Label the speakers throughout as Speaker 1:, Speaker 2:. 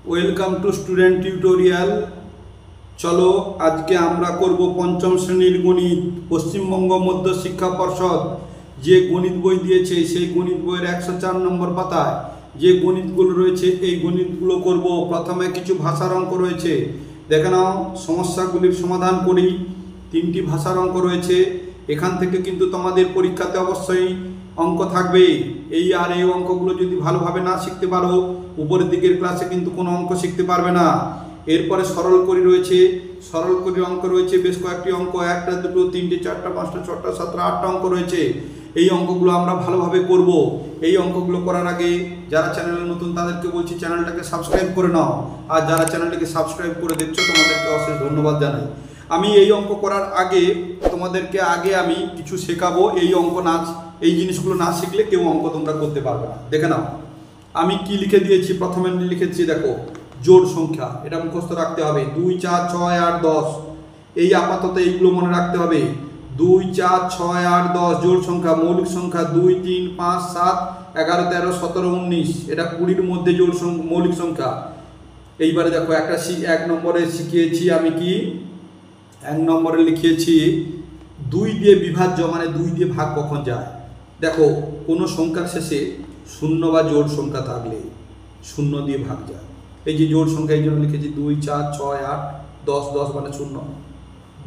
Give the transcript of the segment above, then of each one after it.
Speaker 1: Welcome to student tutorial. চলো আজকে আমরা করব পঞ্চম শ্রেণীর গণিত। পশ্চিমবঙ্গ মধ্য শিক্ষা পর্ষদ যে গণিত বই দিয়েছে সেই গণিত বইয়ের 104 নম্বর পাতায় যে গণিতগুলো রয়েছে এই গণিতগুলো করব। প্রথমে কিছু ভাষার অঙ্ক রয়েছে, দেখে নাও। সমস্যাগুলির সমাধান করি। 3টি ভাষার অঙ্ক রয়েছে। এখান থেকে কিন্তু তোমাদের পরীক্ষাতে অবশ্যই অঙ্ক থাকবে। এই অঙ্কগুলো যদি ভালোভাবে না শিখতে পারো উপরের দিকের ক্লাসে কিন্তু কোনো অঙ্ক শিখতে পারবে না। এরপরে সরল করি রয়েছে, সরল করি অঙ্ক রয়েছে বেশ কয়েকটি অঙ্ক, 1টা 2টো 3টে 4টা 5টা 6টা 7টা 8টা অঙ্ক রয়েছে। এই অঙ্কগুলো আমরা ভালোভাবে করব। এই অঙ্কগুলো করার আগে যারা চ্যানেলে নতুন তাদেরকে বলছি চ্যানেলটাকে সাবস্ক্রাইব করে নাও, আর যারা চ্যানেলটাকে সাবস্ক্রাইব করে দেখছো তোমাদেরকে অশেষ ধন্যবাদ জানাই। আমি এই অঙ্ক করার আগে তোমাদেরকে আমি কিছু শেখাবো। এই অঙ্ক না, এই জিনিসগুলো না শিখলে কেউ অঙ্ক তোমরা করতে পারবে না। দেখে নাও আমি কি লিখে দিয়েছি। প্রথমে লিখেছি দেখো জোড় সংখ্যা, এটা মুখস্থ রাখতে হবে। 2 4 6 8 10, এই আপাতত এইগুলো মনে রাখতে হবে। 2 4 6 8 10 জোড় সংখ্যা। মৌলিক সংখ্যা 2 3 5 7 11 13 17 19, এটা 20-র মধ্যে জোড় মৌলিক সংখ্যা। এইবারে দেখো একটা 1 নম্বরে শিখিয়েছি আমি কি, 1 নম্বরে লিখিয়েছি 2 দিয়ে বিভাজ্য, মানে 2 দিয়ে ভাগ কখন যায়। দেখো কোনো সংখ্যার শেষে শূন্য বা জোড় সংখ্যা থাকলে 0 দিয়ে ভাগ যায়। এই যে জোড় সংখ্যা, এই জন্য লিখেছি 2 4 6 8 10, 10 মানে 0।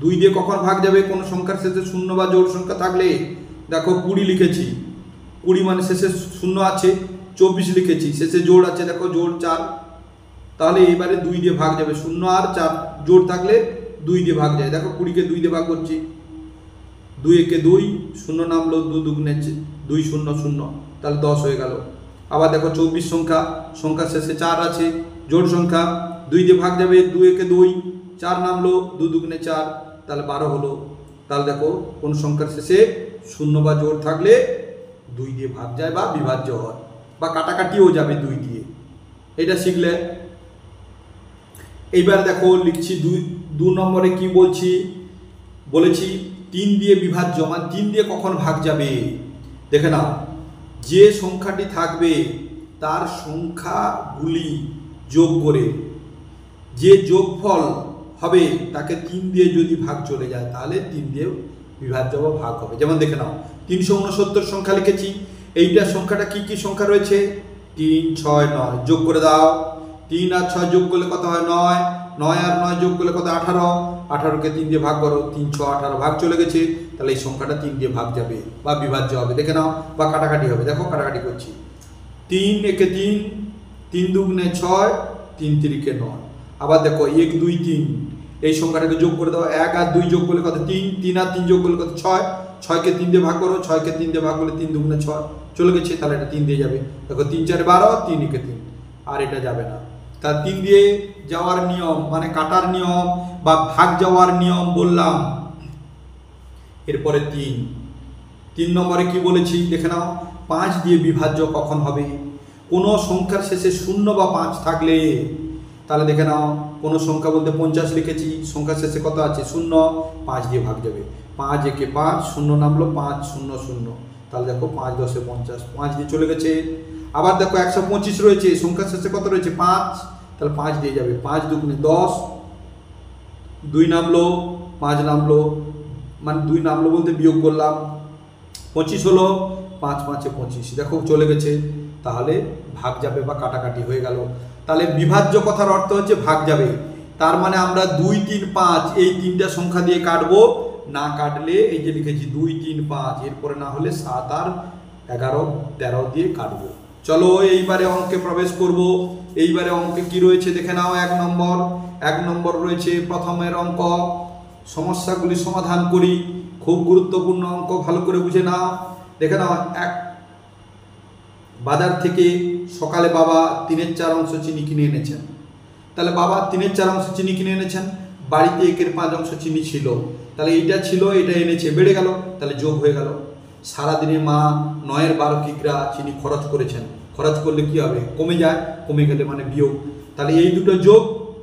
Speaker 1: 2 দিয়ে কখন ভাগ যাবে কোনো সংখ্যার শেষে শূন্য বা জোড় সংখ্যা থাকলে। দেখো 20 লিখেছি, 20 মানে শেষে শূন্য আছে। 24 লিখেছি, শেষে জোড় আছে, দেখো জোড় 4। তাহলে এইবারে 2 দিয়ে ভাগ যাবে, 0 আর 4 জোড় থাকলে 2 দিয়ে ভাগ যায়। দেখো 20কে 2 দিয়ে ভাগ করছি, 2 একে 2, 0 নামলো, 2 দুগুণে 2 0 0, তাহলে 10 হয়ে গেল। আবার দেখো 24 সংখ্যা, সংখ্যার শেষে 4 আছে, জোড় সংখ্যা, 2 দিয়ে ভাগ যাবে, 2 একে 2, 4 নামলো, 2 দুগুণে 4, তাহলে 12 হলো। তাহলে দেখো কোন সংখ্যার শেষে শূন্য বা জোড় থাকলে 2 দিয়ে ভাগ যায় বা বিভাজ্য হয়, বা কাটাকাটিও যাবে 2 দিয়ে। এটা শিখলে। এইবার দেখো লিখছি 2 নম্বরে কি বলছি, বলেছি 3 দিয়ে বিভাজ্য, মানে 3 দিয়ে কখন ভাগ যাবে। দেখে নাও যে সংখ্যাটি থাকবে তার সংখ্যাগুলি যোগ করে যে যোগফল হবে তাকে 3 দিয়ে যদি ভাগ চলে যায় তাহলে 3 দিয়ে বিভাজ্য বা ভাগ হবে। যেমন দেখে নাও 369 সংখ্যা লিখেছি, এইটা সংখ্যাটা কি কি সংখ্যা রয়েছে, 3 6 9, যোগ করে দাও। 3 আর 6 যোগ করলে কত হয় 9, 9 আর 9 যোগ করলে কত 18, 18কে 3 দিয়ে ভাগ করো, 3 6 18 ভাগ চলে গেছে। তাহলে এই সংখ্যাটা 3 দিয়ে ভাগ যাবে বা বিভাজ্য হবে। দেখে নাও, বা কাটাকাটি হবে। দেখো কাটাকাটি করছি, 3 একে 3, 3 দুগুণে 6, 3 তিরিকে 9। আবার দেখো 1 2 3, এই সংখ্যাটাকে যোগ করে দাও। 1 আর 2 যোগ করলে কত 3, 3 আর 3 যোগ করলে কত 6, 6কে 3 দিয়ে ভাগ করো, 6কে 3 দিয়ে ভাগ করলে 3 দুগুণে 6 চলে গেছে, তাহলে এটা 3 দিয়ে যাবে। দেখো 3 4 12, 3 একে 3, আর এটা যাবে না। তা 3 দিয়ে যাওয়ার নিয়ম মানে কাটার নিয়ম বা ভাগ যাওয়ার নিয়ম বললাম। এরপরে 3 নম্বরে কি বলেছি দেখে নাও, 5 দিয়ে বিভাজ্য কখন হবে। কোনো সংখ্যার শেষে 0 বা 5 থাকলে। তাহলে দেখে নাও কোনো সংখ্যা বলতে 50 লিখেছি, সংখ্যার শেষে কত আছে 0, 5 দিয়ে ভাগ যাবে। 5 একে 5, 0 নামলো, 5 0 0, তাহলে দেখো 5 10 50, 5 দিয়ে চলে গেছে। আবার দেখো 125 রয়েছে, সংখ্যার শেষে কত রয়েছে 5, তাহলে 5 দিয়ে যাবে। 5 দুগুণে 10, 2 নামলো, 5 নামলো, মানে 2 নামলো বলতে বিয়োগ করলাম, 25 হলো, 5 5 25, দেখো চলে গেছে। তাহলে ভাগ যাবে বা কাটাকাটি হয়ে গেল। তাহলে বিভাজ্য কথার অর্থ হচ্ছে ভাগ যাবে। তার মানে আমরা 2 3 5 এই 3টা সংখ্যা দিয়ে কাটবো, না কাটলে এই যে লিখেছি 2 3 5, এরপরে না হলে 7 আর 11 13 দিয়ে কাটবো। চলো এইবারে অঙ্কে প্রবেশ করব। এইবারে অঙ্কে কি রয়েছে দেখে নাও। 1 নম্বর রয়েছে প্রথমের অঙ্ক, সমস্যাগুলি সমাধান করি। খুব গুরুত্বপূর্ণ অঙ্ক, ভালো করে বুঝে নাও। দেখে নাও, বাজার থেকে সকালে বাবা 3/4 অংশ চিনি কিনে এনেছেন। তাহলে বাবা 3/4 অংশ চিনি কিনে এনেছেন, বাড়িতে 1/5 অংশ চিনি ছিল। তাহলে এইটা ছিল, এটা এনেছে, বেড়ে গেল, তাহলে যোগ হয়ে গেল। সারাদিনে মা 9/12 কিগ্রা চিনি খরচ করেছেন। খরচ করলে কি হবে, কমে যায়, কমে গেলে মানে বিয়োগ। তাহলে এই দুটো যোগ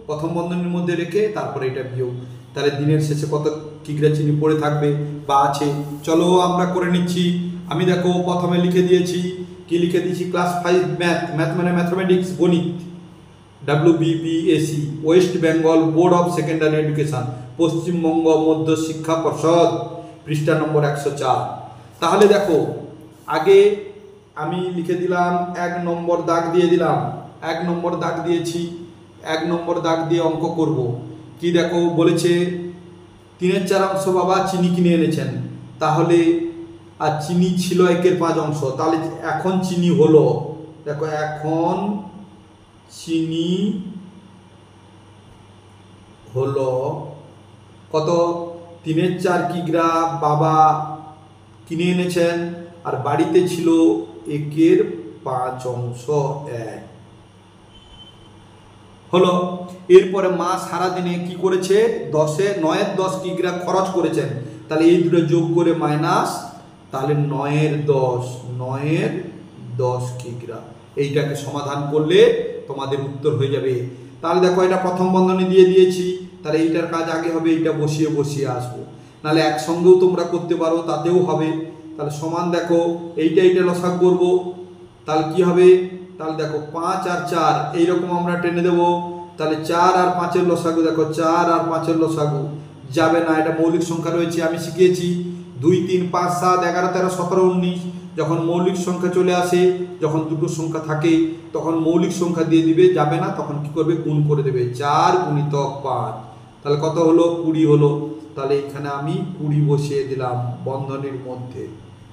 Speaker 1: প্রথম বন্ধনীর মধ্যে রেখে তারপরে এটা বিয়োগ। তাহলে দিনের শেষে কত কিগ্রা চিনি পড়ে থাকবে বা আছে। চলো আমরা করে নিচ্ছি। আমি দেখো প্রথমে লিখে দিয়েছি, কি লিখে দিয়েছি, ক্লাস 5 ম্যাথ মানে ম্যাথমেটিক্স গণিত। WBPSE, West Bengal board of secondary education, Paschimbanga মধ্য শিক্ষা পর্ষদ, পৃষ্ঠা নম্বর 104। তাহলে দেখো, আগে আমি লিখে দিলাম 1 নম্বর দাগ দিয়ে দিলাম, 1 নম্বর দাগ দিয়েছি, 1 নম্বর দাগ দিয়ে অঙ্ক করব। কি দেখো বলেছে 3/4 বাবা চিনি কিনে এনেছেন, তাহলে আর চিনি ছিল 1/5 অংশ, তাহলে এখন চিনি হলো, দেখো এখন চিনি হলো কত, 3/4 কিগ্রা বাবা কিনে এনেছেন, আর বাড়িতে ছিল 1/5 অংশ 1 হলো। এরপরে মা সারাদিনে কি করেছে, 9-এর 10 কিগ্রা খরচ করেছেন, তাহলে এই দুটো যোগ করে মাইনাস, তাহলে 9-এর 10 কিগ্রা। এইটাকে সমাধান করলে তোমাদের উত্তর হয়ে যাবে। তাহলে দেখো এটা প্রথম বন্ধনী দিয়ে দিয়েছি, তাহলে এইটার কাজ আগে হবে, এইটা বসিয়ে আসবো, নাহলে একসঙ্গেও তোমরা করতে পারো, তাতেও হবে। তাহলে সমান দেখো এইটা লসাগু করব, তাহলে কি হবে, তাহলে দেখো 5 আর 4 এইরকম আমরা টেনে দেবো, তাহলে 4 আর 5-এর লসাগু, দেখো 4 আর 5-এর লসাগু যাবে না, এটা মৌলিক সংখ্যা রয়েছে, আমি শিখিয়েছি 2, 3, 5, 7, 11, 13, 17, 19। যখন মৌলিক সংখ্যা চলে আসে, যখন দুটো সংখ্যা থাকে, তখন মৌলিক সংখ্যা দিয়ে দিবে, যাবে না, তখন কি করবে, গুণ করে দেবে, 4 × 5, তাহলে কত হলো, 20 হলো। তাহলে এখানে আমি 20 বসিয়ে দিলাম বন্ধনীর মধ্যে,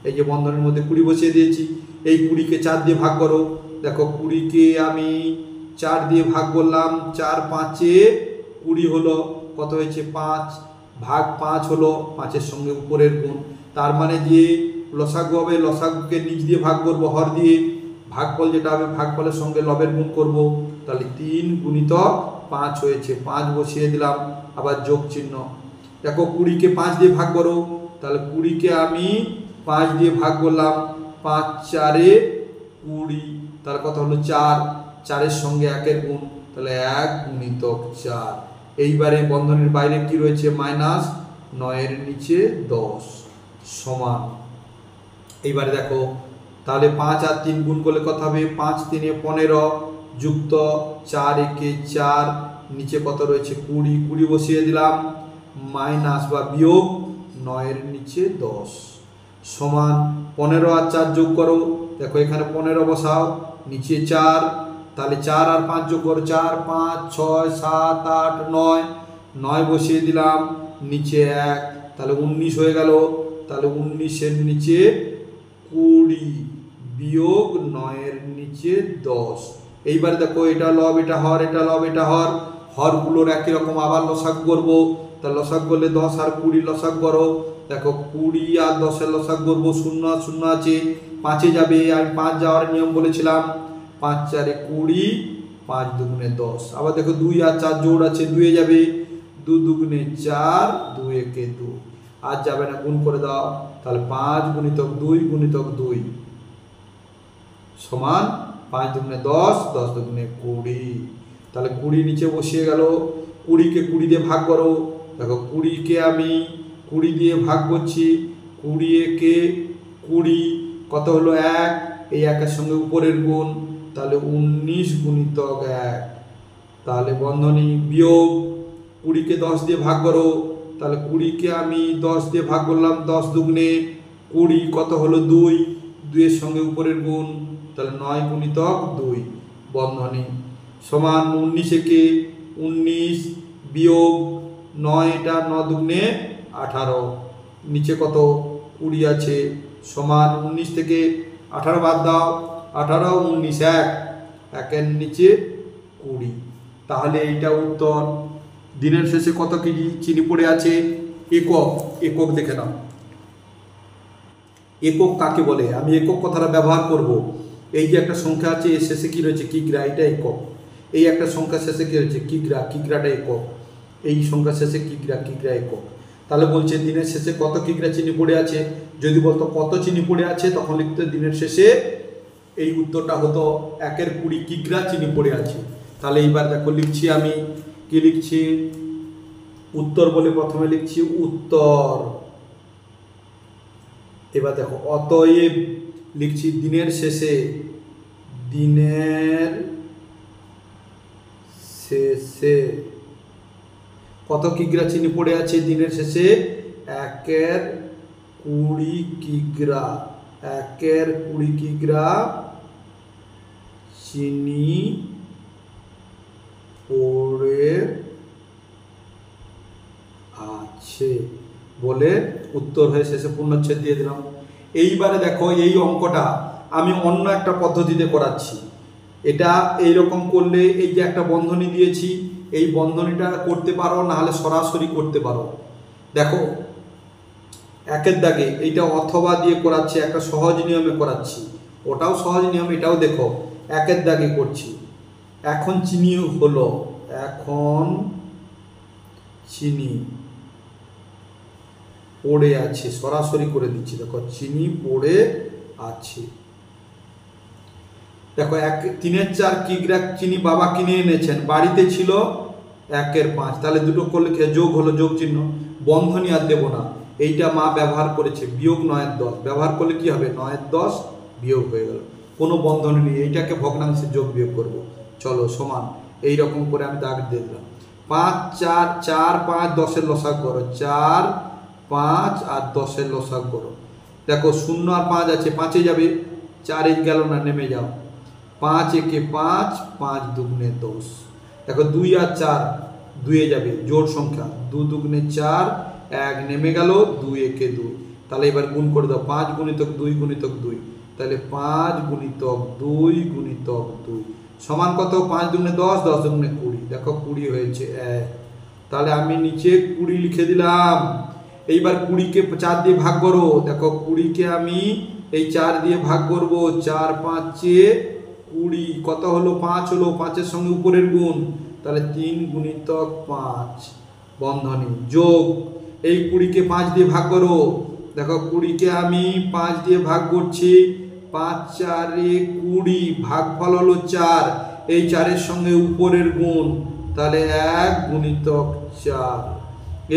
Speaker 1: এই যে বন্ধনীর মধ্যে 20 বসিয়ে দিয়েছি। এই 20-কে 4 দিয়ে ভাগ করো, দেখো 20-কে আমি 4 দিয়ে ভাগ করলাম, 4 5-এ 20 হলো, কত হয়েছে 5, ভাগ 5 হলো, 5-এর সঙ্গে উপরের গুণ, তার মানে যে লসাগু হবে, লসাগুকে নিচ দিয়ে ভাগ করব হর দিয়ে, ভাগফল যেটা হবে ভাগফলের সঙ্গে লবের গুণ করব, তাহলে 3 × 5 হয়েছে, 5 বসিয়ে দিলাম, আবার যোগ চিহ্ন। দেখো 20-কে 5 দিয়ে ভাগ করো, তাহলে 20-কে আমি 5 দিয়ে ভাগ করলাম, 5 4-এ 20, তার কথা হলো 4, 4-এর সঙ্গে 1-এর গুণ, তাহলে 1 × 4। এইবারে বন্ধনীর বাইরে কি রয়েছে, মাইনাস, 9-এর নিচে 10 সমান। এইবারে দেখো তাহলে 5 আর 3 গুণ করলে কত হবে, 5 3-এ 15 যুক্ত 4 1-এ 4, নিচে কত রয়েছে 20, 20 বসিয়ে দিলাম, মাইনাস বা বিয়োগ 9-এর নিচে 10 সমান 15 আর 4 যোগ করো, দেখো এখানে 15 বসাও, নিচে 4, তাহলে 4 আর 5 যোগ করো, 4 5 6 7 8 9, 9 বসিয়ে দিলাম, নিচে 1, তাহলে 19 হয়ে গেল। তাহলে 19-এর নিচে 20 বিয়োগ 9-এর নিচে 10। এইবার দেখো এটা লব এটা হর, এটা লব এটা হর, হরগুলোর একই রকম আবার লসাগু করবো, তা লসাগু করলে 10 আর 20 লসাগু করো, দেখো 20 আর 10-এর লসাগু করবো, 0 আর 0 আছে, 5-এ যাবে, আমি 5 যাওয়ার নিয়ম বলেছিলাম, 5 4-এ 20, 5 2-এ 10, আবার দেখো 2 আর 4 জোড় আছে, 2-এ যাবে, 2 2-এ 4, 2 1-এ 2, আর যাবে না, গুণ করে দাও, তাহলে 5 × 2 × 2 সমান 5 2-এ 10, 10 2-এ 20, তাহলে 20 নিচে বসিয়ে গেল। 20-কে 20 দিয়ে ভাগ করো, দেখো 20-কে আমি 20 দিয়ে ভাগ করছি, 20-কে 20 কত হলো 1, এই 1-এর সঙ্গে উপরের গুণ, তাহলে 19 × 1, তাহলে বন্ধনী বিয়োগ 20-কে 10 দিয়ে ভাগ করো, তাহলে 20-কে আমি 10 দিয়ে ভাগ করলাম, 10 2-এ 20 কত হলো 2, 2-এর সঙ্গে উপরের গুণ, তাহলে 9 × 2 বন্ধনী সমান 19-একে 19 বিয়োগ 9, এটা 9 2-এ 18, নিচে কত 20 আছে, সমান 19 থেকে 18 বাদ দাও, 18 19 1, 1-এর নিচে 20। তাহলে এইটা উত্তর। দিনের শেষে কত কেজি চিনি পড়ে আছে, একক দেখে নাও। একক কাকে বলে, আমি একক কথাটা ব্যবহার করব। এই যে একটা সংখ্যা আছে, এর শেষে কি রয়েছে, কিগ্রা, এটা একক। এই একটা সংখ্যা শেষে কি রয়েছে, কিগ্রাটা একক। এই সংখ্যা শেষে কিগ্রা একক। তাহলে বলছে দিনের শেষে কত কিগ্রা চিনি পড়ে আছে, যদি বলতো কত চিনি পড়ে আছে, তখন লিখতে দিনের শেষে, এই উত্তরটা হতো 1-এর 20 কিগ্রা চিনি পড়ে আছে। তাহলে এইবার দেখো লিখছি, আমি কি লিখছি, উত্তর বলে প্রথমে লিখছি উত্তর। এবার দেখো অতএব লিখছি দিনের শেষে শেষে কত কিগ্রা চিনি পড়ে আছে দিনের শেষে? 1/20 কিগ্রা। 1/20 কিগ্রা চিনি পড়ে আছে বলে উত্তর হয়ে শেষে পূর্ণচ্ছেদ দিয়ে দিলাম। এইবারে দেখো এই অঙ্কটা আমি অন্য একটা পদ্ধতিতে করাচ্ছি। এটা এইরকম করলে এই যে একটা বন্ধনী দিয়েছি, এই বন্ধনীটা করতে পারো, না হলে সরাসরি করতে পারো। দেখো একের দাগে এইটা অথবা দিয়ে করাচ্ছি, একটা সহজ নিয়মে করাচ্ছি, ওটাও সহজ নিয়ম, এটাও দেখো একের দাগে করছি। এখন চিনি হলো, এখন চিনি পড়ে আছে, সরাসরি করে দিচ্ছি। দেখো চিনি পড়ে আছে। দেখো 3/4 কিগ্রা চিনি বাবা কিনে এনেছেন, বাড়িতে ছিল 1/5, তাহলে দুটো করলে যোগ হলো, যোগ চিহ্ন, বন্ধনী আর দেবো না। এইটা মা ব্যবহার করেছে, বিয়োগ 9/10 ব্যবহার করলে কি হবে? 9/10 বিয়োগ হয়ে গেল, কোনো বন্ধনী নেই। এইটাকে ভগ্নাংশে যোগ বিয়োগ করব। চলো সমান এইরকম করে আমি দাগ দিয়ে দিলাম। 5 4 4 5 10-এর লসাগ করো, 4 5 আর 10-এর লসাগ করো। দেখো 0 আর 5 আছে, 5-এ যাবে, 4 গেল না, নেমে যাও। 5 একে 5, 5 দুগুণে 10। দেখো 2 আর 4 2-এ যাবে, জোড় সংখ্যা, 2 দুগুণে 4, 1 নেমে গেল, 2 একে 2। তাহলে এবার গুণ করে দাও, 5 গুণিতক 2 গুণিতক 2, তাহলে 5 গুণিতক 2 গুণিতক 2 সমান কত? 5 দুগুণে 10, 10 দুগুণে 20। দেখো 20 হয়েছে 1। তাহলে আমি নিচে 20 লিখে দিলাম। এইবার 20-কে 4 দিয়ে ভাগ করো। দেখো 20-কে আমি এই 4 দিয়ে ভাগ করব, 4 5-এ 20, কত হলো? 5 হলো, 5-এর সঙ্গে উপরের গুণ, তাহলে 3 গুণিতক 5 বন্ধনী যোগ এই 20-কে 5 দিয়ে ভাগ করো। দেখো 20-কে আমি 5 দিয়ে ভাগ করছি, 5 4-এ 20, ভাগফল হলো 4, এই 4-এর সঙ্গে উপরের গুণ, তাহলে 1 গুণিতক 4।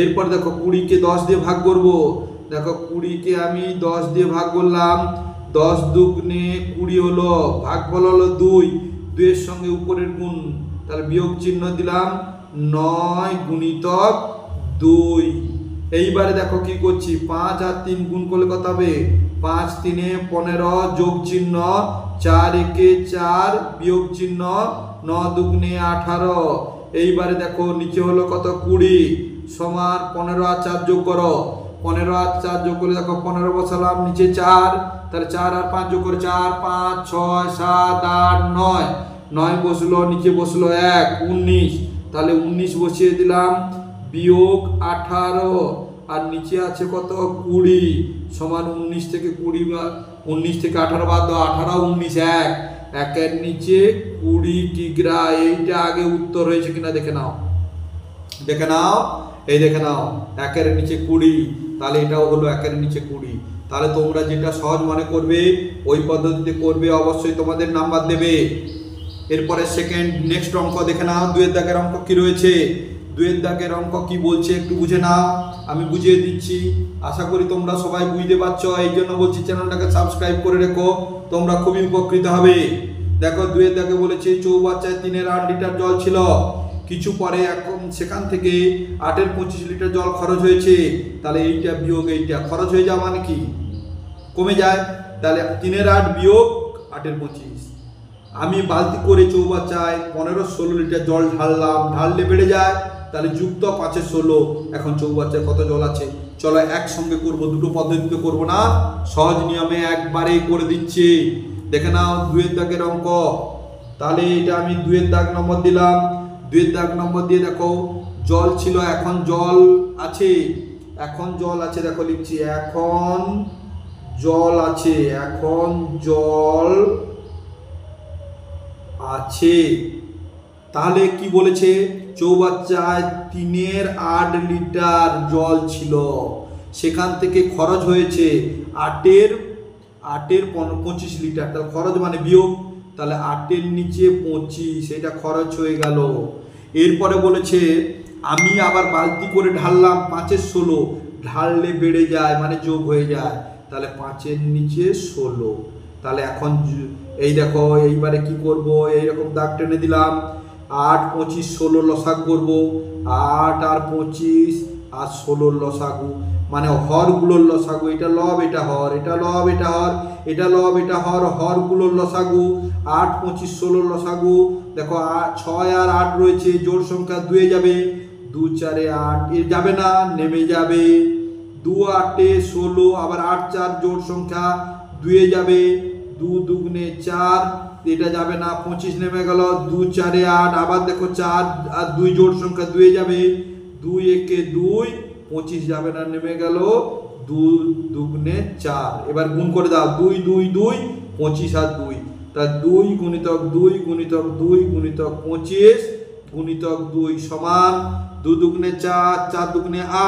Speaker 1: এরপর দেখো 20-কে 10 দিয়ে ভাগ করব। দেখো 20-কে আমি 10 দিয়ে ভাগ করলাম, 10 দুগুণে 20 হলো, ভাগফল হলো 2, 2-এর সঙ্গে উপরের গুণ, তাহলে বিয়োগ চিহ্ন দিলাম, 9 গুণিতক 2। এইবারে দেখো কি করছি, 5 আর 3 গুণ করলে কত হবে? 5 3-এ 15, যোগ চিহ্ন, 4 একে 4, বিয়োগ চিহ্ন, 9 দুগুণে 18। এইবারে দেখো নিচে হলো কত? 20 সমান 15 আর 4 যোগ করো, 15 আর 4 যোগ করলে দেখো 15 বসালাম, নিচে 4, তাহলে 4 আর 5 যোগ করে 4 5 6 7 8 9, 9 বসলো, নিচে বসলো 1, 19, তাহলে 19 বসিয়ে দিলাম, বিয়োগ 18 আর নিচে আছে কত? 20 সমান 19 থেকে 20, 19 থেকে 18 বাদ দাও, 18 19 1, 1-এর নিচে 20 কিগ্রা। এইটা আগে উত্তর হয়েছে কিনা দেখে নাও, দেখে নাও, এই দেখে নাও, 1-এর নিচে 20, তাহলে এটাও হলো 1-এর নিচে 20। তাহলে তোমরা যেটা সহজ মনে করবে ওই পদ্ধতিতে করবে, অবশ্যই তোমাদের নাম্বার দেবে। এরপরে সেকেন্ড নেক্সট অঙ্ক দেখে নাও। 2-এর দাগের অঙ্ক কি রয়েছে? 2-এর দাগের অঙ্ক কি বলছে একটু বুঝে নাও, আমি বুঝিয়ে দিচ্ছি। আশা করি তোমরা সবাই বুঝতে পারছো, এই জন্য বলছি চ্যানেলটাকে সাবস্ক্রাইব করে রেখো, তোমরা খুবই উপকৃত হবে। দেখো 2-এর দাগে বলেছে চৌবাচ্চায় 3-এর 8 লিটার জল ছিল, কিছু পরে এখন সেখান থেকে 8-এর 25 লিটার জল খরচ হয়েছে। তাহলে এইটা বিয়োগ এইটা, খরচ হয়ে যাওয়া মানে কি? কমে যায়। তাহলে 3-এর 8 বিয়োগ 8-এর 25। আমি বালতি করে চৌবাচ্চায় 15-16 লিটার জল ঢাললাম, ঢাললে বেড়ে যায়, তাহলে যুক্ত 5-এর 16। এখন চৌবাচ্চায় কত জল আছে? চলো একসঙ্গে করবো, দুটো পদ্ধতিতে করবো না, সহজ নিয়মে একবারেই করে দিচ্ছি। দেখে নাও 2-এর দাগের অঙ্ক। তাহলে এটা আমি 2-এর দাগ নম্বর দিলাম। 2-এর দাগ নম্বর দিয়ে দেখো জল ছিল, এখন জল আছে, এখন জল আছে, দেখো লিখছি এখন জল আছে, এখন জল আছে। তাহলে কি বলেছে? চৌবাচ্চায় 3-এর 8 লিটার জল ছিল, সেখান থেকে খরচ হয়েছে 8-এর 25 লিটার, তাহলে খরচ মানে বিয়োগ, তাহলে 8-এর নিচে 25, এটা খরচ হয়ে গেল। এরপরে বলেছে আমি আবার বালতি করে ঢাললাম 5-এর 16, ঢাললে বেড়ে যায় মানে যোগ হয়ে যায়, তাহলে 5-এর নিচে 16। তাহলে এখন এই দেখো এইবারে কি করব, এইরকম দাগ টেনে দিলাম, 8, 25, 16 লসাগু করবো। 8 আর 25 আর 16 লসাগু, মানে হরগুলোর লসাগু। এটা লব, এটা হর, এটা লব, এটা হর, এটা লব, এটা হর, হরগুলোর লসাগু। 8, 25, 16 লসাগু। দেখো 6 আর 8 রয়েছে, জোড় সংখ্যা 2 যাবে। 2 4 8, এ যাবে না, নেমে যাবে। 2 8 16, আবার 8 4 জোড় সংখ্যা 2 যাবে। 2 2 4, এটা যাবে না, 25 নেমে গেল। 2 4 8, আবার দেখো 4 আর 2 জোড় সংখ্যা 2 যাবে। 2 1 2, 25 যাবে না, নেমে গেল। 2 2 4, এবার গুণ করে দাও। 2 2 2, 25 আর 2, তা 2 গুণিতক 2 গুণিতক 2 গুণিতক 25 গুণিতক 2 সমান 2 2 4, 4 2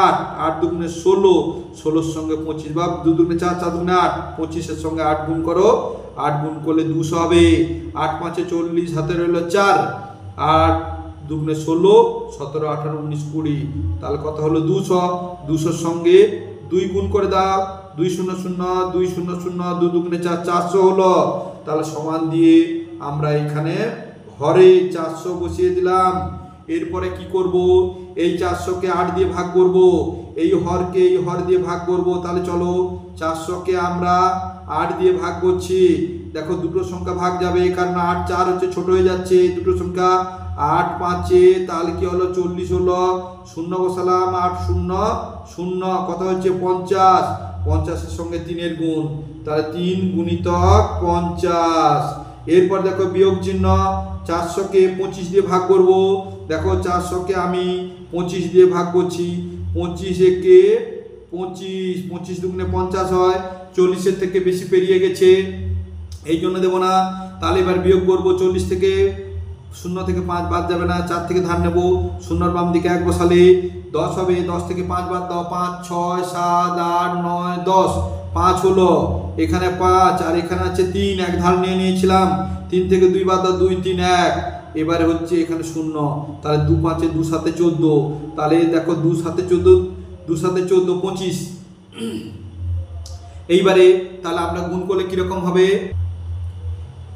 Speaker 1: 8, 8 2 16, 16 সঙ্গে 25, বা 2 2 4, 4 2 8, 25 সঙ্গে 8 গুণ করো। 8 গুণ করলে 200 হবে। 8 5 40, হাতে রইল 4। 8 2 16, 17 18 19 20, তাহলে কত হলো 200। 200 সঙ্গে 2 গুণ করে দাও। 2 0 0, 2 0 0, 2 2 4, 400 হলো। তাহলে সমান দিয়ে আমরা এখানে হরে 400 বসিয়ে দিলাম। এরপরে কি করব, এই 400কে 8 দিয়ে ভাগ করব, এই হরকে এই হর দিয়ে ভাগ করব। তাহলে চলো 400কে আমরা 8 দিয়ে ভাগ করছি। দেখো দুটো সংখ্যা ভাগ যাবে, কারণ 8 4 হচ্ছে ছোট হয়ে যাচ্ছে। দুটো সংখ্যা 8 5, তাহলে কি হলো 40 হলো। 0 বসালাম, 8 0 0, কত হচ্ছে 50। 50 এর সঙ্গে 3 এর গুণ, তাহলে 3 গুণিতক 50। এরপর দেখো বিয়োগ চিহ্ন। 400কে 25 দিয়ে ভাগ করব। দেখো 400কে আমি 25 দিয়ে ভাগ করছি। 25 একে 25, 25 দুগুণে 50 হয়। 40-এর থেকে বেশি পেরিয়ে গেছে, এই জন্য দেবো না। তাহলে এবার বিয়োগ করব। 40 থেকে 0 থেকে 5 বাদ যাবে না, 4 থেকে ধার নেব। 0-র বাম দিকে 1 বসালে 10 হবে। 10 থেকে 5 বাদ দাও, 5 6 7 8 9 10, 5 হলো। এখানে 5 আর এখানে আছে 3, এক ধার নিয়ে নিয়েছিলাম। 3 থেকে 2 বাদ দাও, 2 3 1, এবারে হচ্ছে এখানে 0। তাহলে 2 5 2 7 14, তাহলে দেখো 2 7 14, 2 7 14 25। এইবারে তাহলে আমরা গুণ করলে কিরকম হবে,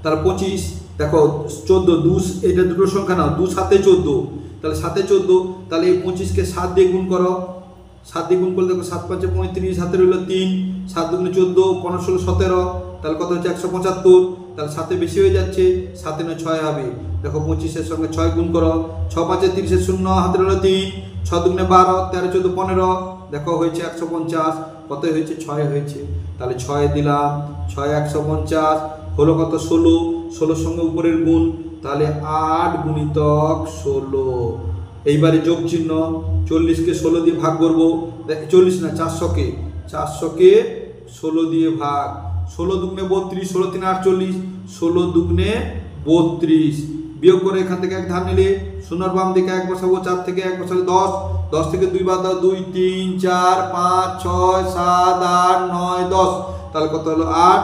Speaker 1: তাহলে 25, দেখো 14 2, এটা দুটো সংখ্যা নাও, 2 7 14, তাহলে 7 14, তাহলে এই 25কে 7 দিয়ে গুণ করো। 7 দিয়ে গুণ করলে দেখো 7 5 35, হাতে রইল 3, 7 2 14, 15 16 17, তাহলে কত হচ্ছে 175। তাহলে 7 বেশি হয়ে যাচ্ছে, 7 9 6 হবে। দেখো 25-এর সঙ্গে 6 গুণ করো। 6 5 30, 0, হাতে রইল 3, 6 2 12, 13 14 15, দেখো হয়েছে 150। কত হয়েছে, 6 হয়েছে। তাহলে 6 দিলাম, 6 150 হলো কত 16। 16-র সঙ্গে উপরের গুণ, তাহলে 8 গুণিতক 16। এইবারে যোগ চিহ্ন। 40-কে 16 দিয়ে ভাগ করব। 40 না, 400-কে 16 দিয়ে ভাগ। 16 দুগুণে 32, 16 3 48, 16 দুগুণে 32। বিয়োগ করে এখান থেকে 1 ধার নিলে 0-র বাম দিকে 1 বসাবো। 4 থেকে 1 বসালে 10, 10 থেকে 2 বাদ দাও, 2 3 4 5 6 7 8 9 10, তাহলে কত হলো 8।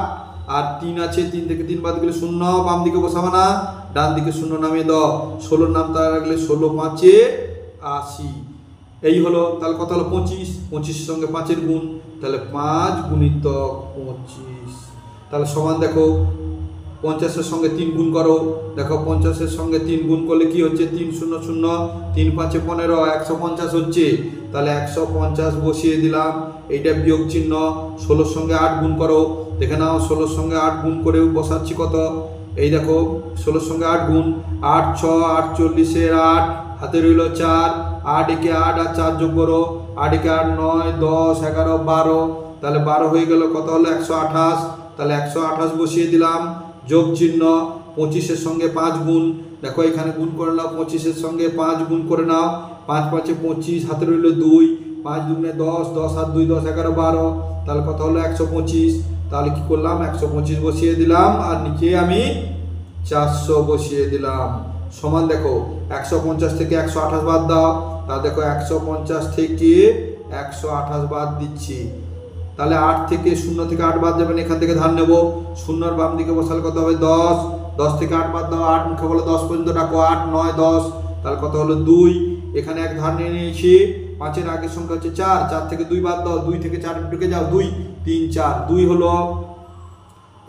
Speaker 1: আর 3 আছে, 3 থেকে 3 বাদ গেলে 0, বাম দিকে বসাবো না, ডান দিকে 0 নামিয়ে দাও। 16-র নাম তার রাখলে 16 5 80। এই হলো, তাহলে কত হলো 25। 25-এর সঙ্গে 5-এর গুণ, তাহলে 5 গুণিতক 25। তাহলে সমান দেখো 50-এর সঙ্গে 3 গুণ করো। দেখো 50-এর সঙ্গে 3 গুণ করলে কি হচ্ছে, 3 0 0, 3 5 15, 150 হচ্ছে। তাহলে 150 বসিয়ে দিলাম। এইটা বিয়োগ চিহ্ন। 16-র সঙ্গে 8 গুণ করো। দেখে নাও 16-র সঙ্গে 8 গুণ করে বসাচ্ছি কত, এই দেখো 16-র সঙ্গে 8 গুণ, 8 6 48-এর 8, হাতে রইল 4, 8 একে 8 আর 4 যোগ করো। 8 একে 8 9 10 11 12, তাহলে 12 হয়ে গেল, কত হলো 128। তাহলে 128 বসিয়ে দিলাম। যোগ চিহ্ন। 25-এর সঙ্গে 5 গুণ, দেখো এখানে গুণ করে নাও। 25-এর সঙ্গে 5 গুণ করে নাও। 5 5 25, হাতে রইল 2, 5 2 10, 10 আর 2 10 11 12, তাহলে কত হলো 125। তাহলে কি করলাম, 125 বসিয়ে দিলাম, আর নিচে আমি 400 বসিয়ে দিলাম। সমান দেখো 150 থেকে 128 বাদ দাও। তাহলে দেখো 150 থেকে 128 বাদ দিচ্ছি। তাহলে 8 থেকে 0 থেকে 8 বাদ যাবেন, এখান থেকে ধার নেব। 0-র বাম দিকে বসালে কত হবে 10, 10 থেকে 8 বাদ দাও। 8 মুখে বলো 10 পর্যন্ত ডাকো, 8 9 10, তাহলে কত হলো 2। এখানে এক ধার নিয়ে নিয়েছি। 5-এর আগের সংখ্যা হচ্ছে 4, 4 থেকে 2 বাদ দাও। 2 থেকে 4 ঢুকে যাও, 2 3 4, 2 হলো।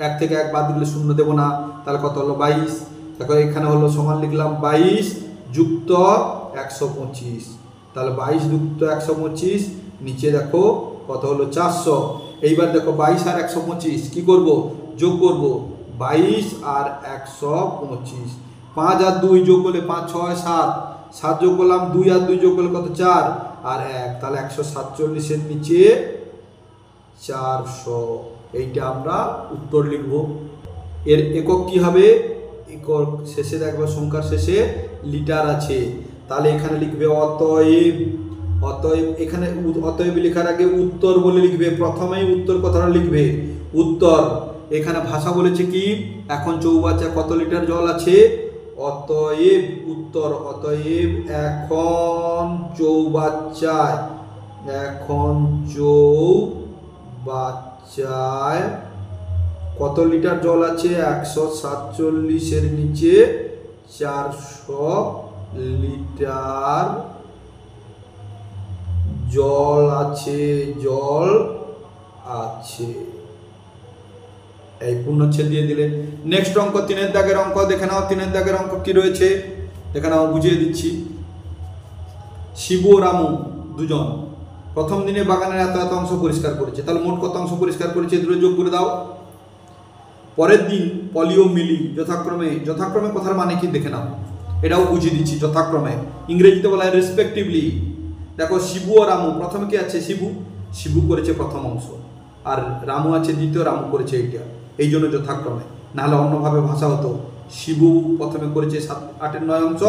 Speaker 1: 1 থেকে 1 বাদ দিলে 0 দেবো না, তাহলে কত হলো 22। দেখো এখানে হলো সমান লিখলাম 22 যুক্ত 125, তাহলে 22 যুক্ত 125 নিচে দেখো কত হলো 400। এইবার দেখো 22 আর 125 কি করব, যোগ করব, 22 আর 125, 5 আর 2 যোগ করলে 5 6 7, 7 যোগ করলাম 2 আর 2 যোগ করলে কত 4 আর 1, তাহলে 147 এর নিচে 400, এইটা আমরা উত্তর লিখব। এর একক কি হবে, একক শেষে দেখবে সংখ্যার শেষে লিটার আছে, তাহলে এখানে লিখবে অতএব। অতএব এখানে অতএব লেখার আগে উত্তর বলে লিখবে, প্রথমেই উত্তর কথাটা লিখবে উত্তর। এখানে ভাষা বলেছে কি, এখন চৌবাচ্চায় কত লিটার জল আছে, অতএব উত্তর, অতএব এখন চৌবাচ্চায়, এখন চৌবাচ্চায় কত লিটার জল আছে, 147 এর নিচে 400 লিটার জল আছে, জল আছে। এই পূর্ণচ্ছেদ দিয়ে দিলে। নেক্সট অঙ্ক 3 দাগের অঙ্ক দেখে নাও। 3 দাগের অঙ্ক কি রয়েছে দেখে নাও, বুঝিয়ে দিচ্ছি। শিবু ও রামু দুজন প্রথম দিনে বাগানের এত এত অংশ পরিষ্কার করেছে, তাহলে মোট কত অংশ পরিষ্কার করেছে দূরে যোগ করে দাও। পরের দিন পলি ও মিলি যথাক্রমে, যথাক্রমে কথার মানে কি দেখে নাও, এটাও বুঝিয়ে দিচ্ছি। যথাক্রমে ইংরেজিতে বলা হয় রেসপেক্টিভলি। দেখো শিবু ও রামু, প্রথমে কি আছে শিবু, শিবু করেছে প্রথম অংশ, আর রামু আছে দ্বিতীয়, রামু করেছে এইটা, এই জন্য যথাক্রমে। নাহলে অন্যভাবে ভাষা হতো, শিবু প্রথমে করেছে 8-এর 9 অংশ,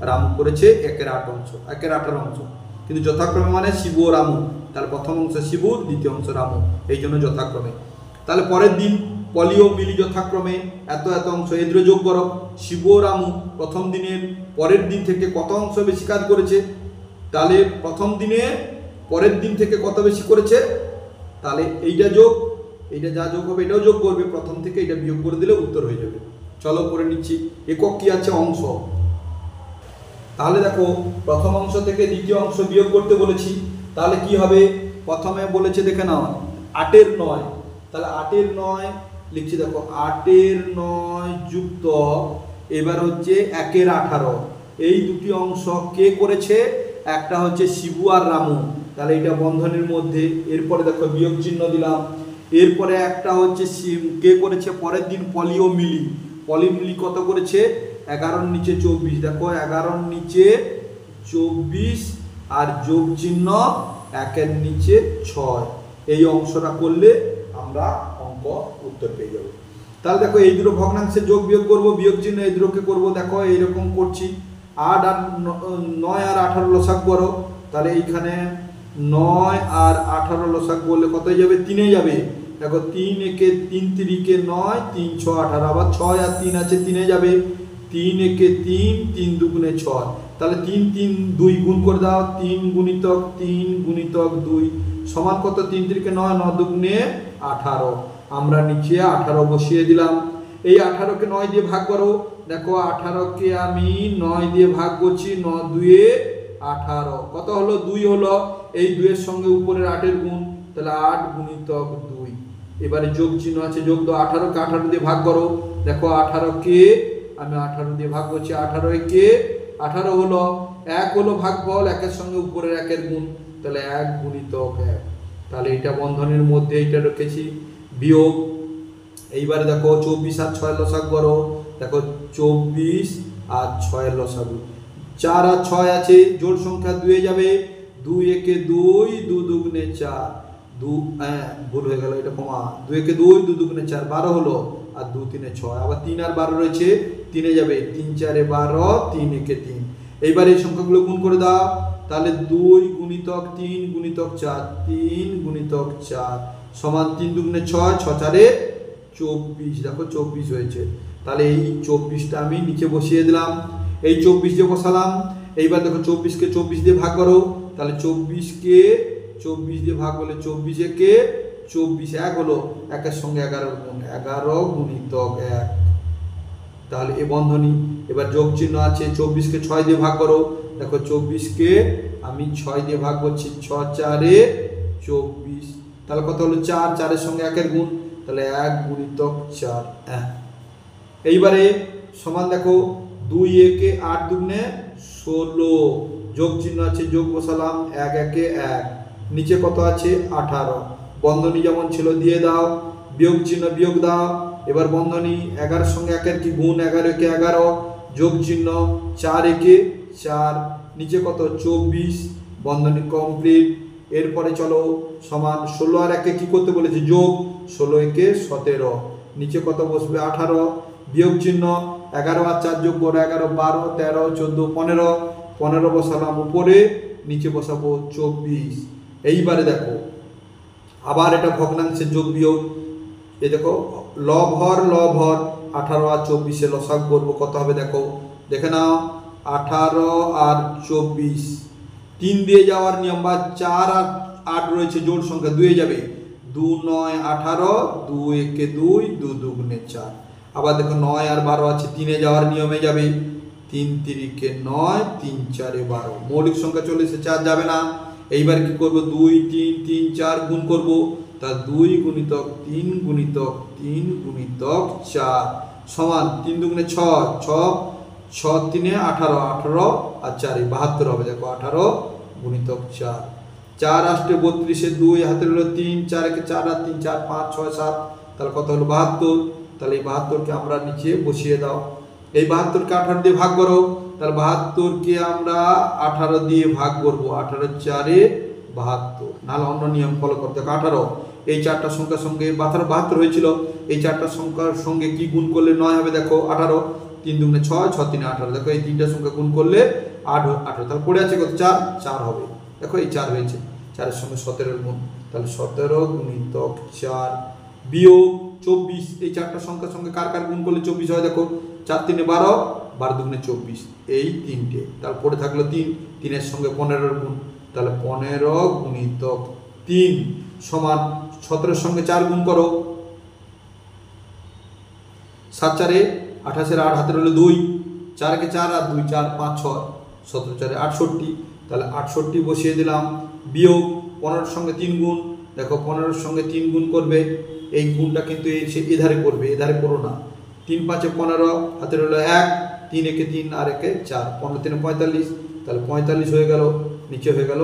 Speaker 1: রামু করেছে 1-এর 8 অংশ, 1-এর 8-এর অংশ। কিন্তু যথাক্রমে মানে শিবু ও রামু, তাহলে প্রথম অংশ শিবু, দ্বিতীয় অংশ রামু, এই জন্য যথাক্রমে। তাহলে পরের দিন পলি ও মিলি যথাক্রমে এত এত অংশ, এদের যোগ করো। শিবু ও রামু প্রথম দিনের পরের দিন থেকে কত অংশ বেশি কাজ করেছে, তাহলে প্রথম দিনে পরের দিন থেকে কত বেশি করেছে, তাহলে এইটা যোগ, এইটা যা যোগ হবে এটাও যোগ করবে, প্রথম থেকে এটা বিয়োগ করে দিলে উত্তর হয়ে যাবে। চলো করে নিচ্ছি। একক কি আছে, অংশ। তাহলে দেখো প্রথম অংশ থেকে দ্বিতীয় অংশ বিয়োগ করতে বলেছি, তাহলে কি হবে, প্রথমে বলেছে দেখে নাও 8-এর 9, তাহলে 8-এর 9 লিখছি, দেখো 8-এর 9 যুক্ত, এবার হচ্ছে 1-এর 18, এই দুটি অংশ কে করেছে, একটা হচ্ছে শিবু আর রামু, তাহলে এটা বন্ধনীর মধ্যে। এরপরে দেখো বিয়োগ চিহ্ন দিলাম। এরপরে একটা হচ্ছে কে করেছে, পরের দিন পলি ও মিলি, পলি মিলি কত করেছে, 11-এর নিচে 24, দেখো 11-এর নিচে 24 আর যোগ চিহ্ন 1-এর নিচে 6, এই অংশটা করলে আমরা অঙ্ক উত্তর পেয়ে যাব। তাহলে দেখো এই দুটো ভগ্নাংশের যোগ বিয়োগ করবো, বিয়োগ চিহ্ন এই দুটোকে করবো, দেখো এইরকম করছি। 8 আর 9 আর 18 লসাগ করো, তাহলে এইখানে 9 আর 18 লসাগ করলে কত যাবে, 3-এ যাবে। দেখো 3 একে 3 3-কে 9, 3 6 18, আবার 6 আর 3 আছে 3-এ যাবে, 3 একে 3, 3 2 6, তাহলে 3 3 2 গুণ করে দাও, 3 গুণিতক 3 গুণিতক 2 সমান কত, 3 3-কে 9, 9 2 18, আমরা নিচে 18 বসিয়ে দিলাম। এই 18-কে 9 দিয়ে ভাগ করো, দেখো 18-কে আমি 9 দিয়ে ভাগ করছি, 9 2 18, কত হলো, 2 হলো। এই 2-এর সঙ্গে উপরের 8-এর গুণ, তাহলে 8 গুণিতক 2, এবারে যোগ চিহ্ন আছে, যোগ দাও। 18-কে 18 দিয়ে ভাগ করো, দেখো 18-কে আমি 18 দিয়ে ভাগ করছি, 18 একে 18 হলো, 1 হলো ভাগফল, 1-এর সঙ্গে উপরের 1-এর গুণ, তাহলে 1 গুণিতক 1, তাহলে এটা বন্ধনের মধ্যে এইটা রেখেছি, বিয়োগ। এইবারে দেখো 24 আর 6 লসাগ করো, দেখো 24 আর 6 লসাগু, 4 আর 6 আছে, জোড় সংখ্যা 2-এ যাবে, 2 একে 2, 2 2 4, 2 ভুল হয়ে গেল, এটা কমা, 2 একে 2, 2 2 4, 12 হলো, আর 2 3 6, আবার 3 আর 12 রয়েছে, 3-এ যাবে, 3 4 12, 3 একে 3। এইবার এই সংখ্যাগুলো গুণ করে দাও, তাহলে 2 গুণিতক 3 গুণিতক 4, 3 গুণিতক 4 সমান 3 2 6, 6 4 24, দেখো 24 হয়েছে। তাহলে এই 24টা আমি নিচে বসিয়ে দিলাম, এই 24 দিয়ে বসালাম। এইবার দেখো 24-কে 24 দিয়ে ভাগ করো, তাহলে 24-কে 24 দিয়ে ভাগ করলে 24 একে 24, 1 হলো, 1-এর সঙ্গে 11 গুণ, 11 গুণিতক 1, তাহলে এই বন্ধনী। এবার যোগ চিহ্ন আছে, 24-কে 6 দিয়ে ভাগ করো, দেখো 24-কে আমি 6 দিয়ে ভাগ করছি, 6 4 24, তাহলে কত হলো, 4, 4-এর সঙ্গে 1-এর গুণ, তাহলে 1 গুণিতক 4। এইবারে সমান দেখো 2 একে 8 দুগুণে 16, যোগ চিহ্ন আছে যোগ বসালাম, 1 একে 1, নিচে কত আছে 18, বন্ধনী যেমন ছিল দিয়ে দাও, বিয়োগ চিহ্ন বিয়োগ দাও, এবার বন্ধনী 11 সঙ্গে 1 এর কি গুণ, 11 একে 11, যোগ চিহ্ন 4 একে 4, নিচে কত 24, বন্ধনী কমপ্লিট। এরপরে চলো সমান 16 আর 1 কি করতে বলেছে যোগ, 16 একে 17, নিচে কত বসবে 18, বিয়োগ চিহ্ন 11 আর 4 যোগ করো 11, 12, 13, 14, 15, 15 বসালাম উপরে, নিচে বসাবো 24। এইবারে দেখো আবার এটা ভগ্নাংশের যোগ বিয়োগ, এই দেখো লব হর 18 আর 24 লসাগু করবো, কত হবে দেখো, দেখে নাও 18 আর 24, 3 দিয়ে যাওয়ার নিয়ম, বা 4 আর 8 রয়েছে জোড় সংখ্যা, 2 যাবে, 2 9 18, 2 একে 2, 2 দুগুণে 4, আবার দেখো 9 আর 12 আছে, 3 এ যাওয়ার নিয়মে যাবে, 3 3 9, 3 4 12, মৌলিক সংখ্যা চলে এসে 4 যাবে না। এইবার কি করব, 2 3 3 4 গুণ করব, তা 2 গুণিতক 3 গুণিতক 3 গুণিতক 4 সমান 3 দুগুণে 6, 6 6 3 18, 18 আর 4 72 হবে, দেখো 18 গুণিতক 4, 4 8 32, 2 হাতে হলো 3, 4 একে 4 আর 3 4 5 6 7, তাহলে কত হলো 72, তাহলে এই 72 কে আমরা নিচে বসিয়ে দাও, এই 72 কে 18 দিয়ে ভাগ করো, তাহলে 72 কে আমরা 18 দিয়ে ভাগ করব, 18 4 72, নাহলে অন্য নিয়ম ফলো করতে হবে। 18 এই চারটা সংখ্যার সঙ্গে 72 হয়েছিল, এই চারটা সংখ্যার সঙ্গে কি গুণ করলে 9 হবে দেখো 18, 3 দুগুণে 6, 6 3 18, দেখো এই তিনটা সংখ্যা গুণ করলে 18, তাহলে পড়ে আছে কত 4, 4 হবে, দেখো এই 4 হয়েছে, 4 এর সঙ্গে 17 এর গুণ, তাহলে 17 গুণিতক 4 বিয়োগ 24, এই চারটা সংখ্যার সঙ্গে কার কার গুণ করলে 24 হয় দেখো, 4 3 12, 12 দুগুণে 24, এই তিনটে, তারপরে থাকলো 3, 3 এর সঙ্গে 15 এর গুণ, তাহলে 15 গুণিতক 3 সমান 17 এর সঙ্গে 4 গুণ করো, 7 4 28 এর 8 হাতে রইল 2, 4 একে 4 আর 2 4 5 6, 17 4 68, তাহলে 68 বসিয়ে দিলাম, বিয়োগ 15 এর সঙ্গে 3 গুণ, দেখো 15 এর সঙ্গে 3 গুণ করবে, এই গুণটা কিন্তু এধারে করবে, এধারে করো না, 3 5 15 হাতে রইল 1, 3 একে 3 আর একে 4, 15 3 45, তাহলে 45 হয়ে গেল, নিচে হয়ে গেল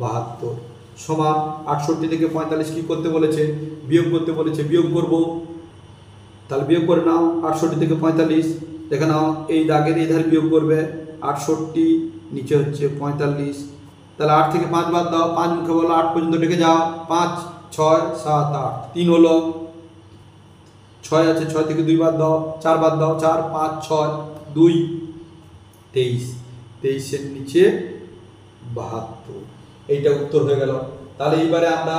Speaker 1: 72 সমান 68 থেকে 45 কি করতে বলেছে, বিয়োগ করতে বলেছে, বিয়োগ করব, তাহলে বিয়োগ করে নাও 68 থেকে 45, দেখে নাও এই দাগের এই ধারে বিয়োগ করবে, 68 নিচে হচ্ছে 45, তাহলে 8 থেকে 5 বাদ দাও, 5 মুখে বলো 8 পর্যন্ত ডেকে যাও, 5 6 7 8, 3 হলো, 6 আছে 6 থেকে 2 বাদ দাও, 4 বাদ দাও, 4 5 6 2 23, 23 এর নিচে 72, এইটা উত্তর হয়ে গেল। তাহলে এইবারে আমরা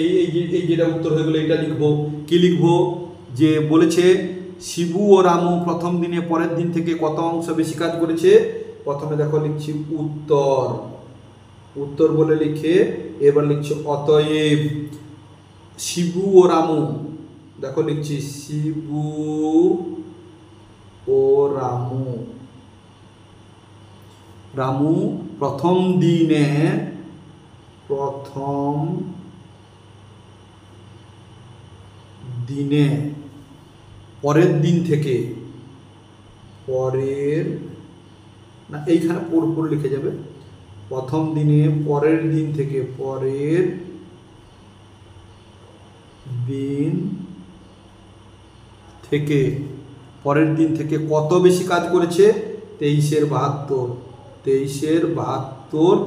Speaker 1: এই যেটা উত্তর হয়ে গেল এটা লিখবো, কি লিখবো, যে বলেছে শিবু ও রামু প্রথম দিনে পরের দিন থেকে কত অংশ বেশি কাজ করেছে, প্রথমে দেখো লিখছি উত্তর, উত্তর বলে লিখে এবার লিখছি অতএব শিবু ও রামু, দেখো লিখছি শিবু ও রামু, রামু প্রথম দিনে পরের দিন থেকে, পরের না এইখানে পর লিখে যাবে, প্রথম দিনে পরের দিন থেকে, পরের দিন থেকে, পরের দিন থেকে কত বেশি কাজ করেছে, 23/72, 23/72,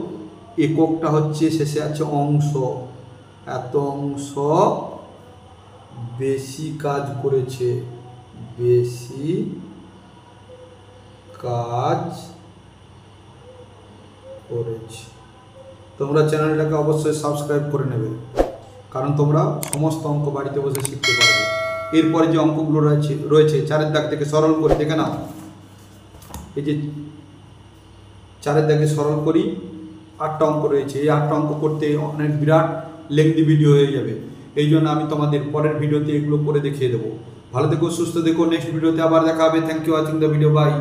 Speaker 1: এককটা হচ্ছে শেষে আছে অংশ, এত অংশ বেশি কাজ করেছে, বেশি কাজ করেছে। তোমরা চ্যানেলটাকে অবশ্যই সাবস্ক্রাইব করে নেবে, কারণ তোমরা সমস্ত অঙ্ক বাড়িতে বসে শিখতে পারবে। এরপরে যে অঙ্কগুলো রয়েছে 4-এর দাগ থেকে সরল করে দেখে নাও, এই যে 4-এর দাগে সরল করি, 8টা অঙ্ক রয়েছে, এই 8টা অঙ্ক করতে অনেক বিরাট লেন্থি ভিডিও হয়ে যাবে, এই জন্য আমি তোমাদের পরের ভিডিওতে এগুলো করে দেখিয়ে দেবো। ভালো থেকো, সুস্থ থেকো, নেক্সট ভিডিওতে আবার দেখা হবে। Thank you watching the video, by.